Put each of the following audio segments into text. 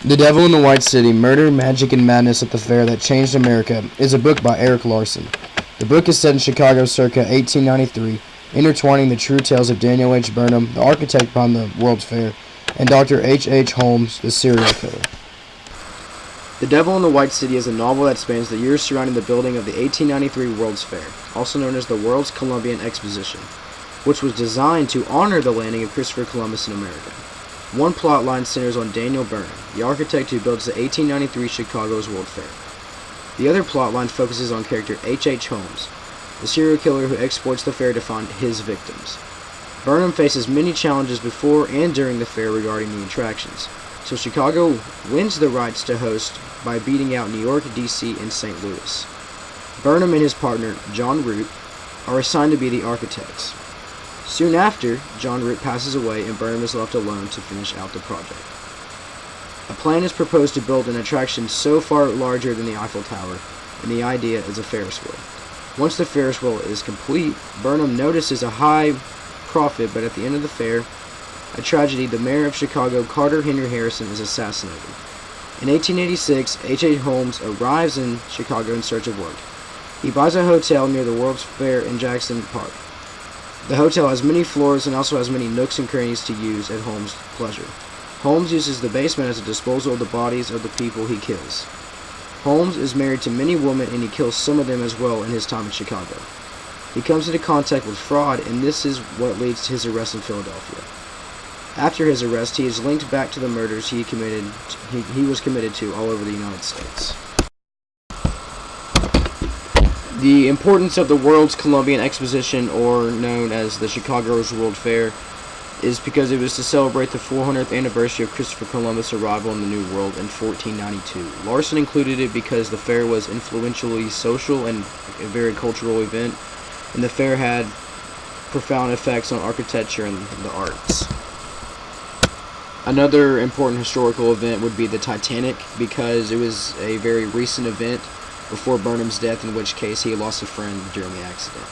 The Devil in the White City, Murder, Magic, and Madness at the Fair That Changed America is a book by Erik Larson. The book is set in Chicago circa 1893, intertwining the true tales of Daniel H. Burnham, the architect behind the World's Fair, and Dr. H. H. Holmes, the serial killer. The Devil in the White City is a novel that spans the years surrounding the building of the 1893 World's Fair, also known as the World's Columbian Exposition, which was designed to honor the landing of Christopher Columbus in America. One plotline centers on Daniel Burnham, the architect who builds the 1893 Chicago's World Fair. The other plotline focuses on character H. H. Holmes, the serial killer who exploits the fair to find his victims. Burnham faces many challenges before and during the fair regarding the attractions, so Chicago wins the rights to host by beating out New York, D.C., and St. Louis. Burnham and his partner, John Root, are assigned to be the architects. Soon after, John Root passes away and Burnham is left alone to finish out the project. A plan is proposed to build an attraction so far larger than the Eiffel Tower, and the idea is a Ferris wheel. Once the Ferris wheel is complete, Burnham notices a high profit, but at the end of the fair, a tragedy, the mayor of Chicago, Carter Henry Harrison, is assassinated. In 1886, H. H. Holmes arrives in Chicago in search of work. He buys a hotel near the World's Fair in Jackson Park. The hotel has many floors and also has many nooks and crannies to use at Holmes' pleasure. Holmes uses the basement as a disposal of the bodies of the people he kills. Holmes is married to many women and he kills some of them as well in his time in Chicago. He comes into contact with fraud, and this is what leads to his arrest in Philadelphia. After his arrest, he is linked back to the murders he was committed to all over the United States. The importance of the World's Columbian Exposition, or known as the Chicago's World Fair, is because it was to celebrate the 400th anniversary of Christopher Columbus' arrival in the New World in 1492. Larson included it because the fair was influentially social and a very cultural event, and the fair had profound effects on architecture and the arts. Another important historical event would be the Titanic, because it was a very recent event before Burnham's death, in which case he lost a friend during the accident.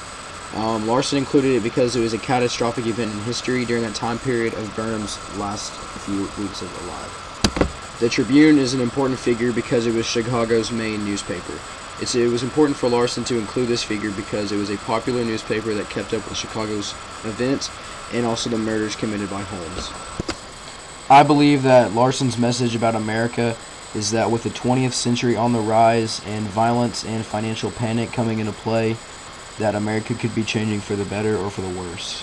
Larson included it because it was a catastrophic event in history during that time period of Burnham's last few weeks of alive. The Tribune is an important figure because it was Chicago's main newspaper. It was important for Larson to include this figure because it was a popular newspaper that kept up with Chicago's events and also the murders committed by Holmes. I believe that Larson's message about America is that with the 20th century on the rise and violence and financial panic coming into play, that America could be changing for the better or for the worse.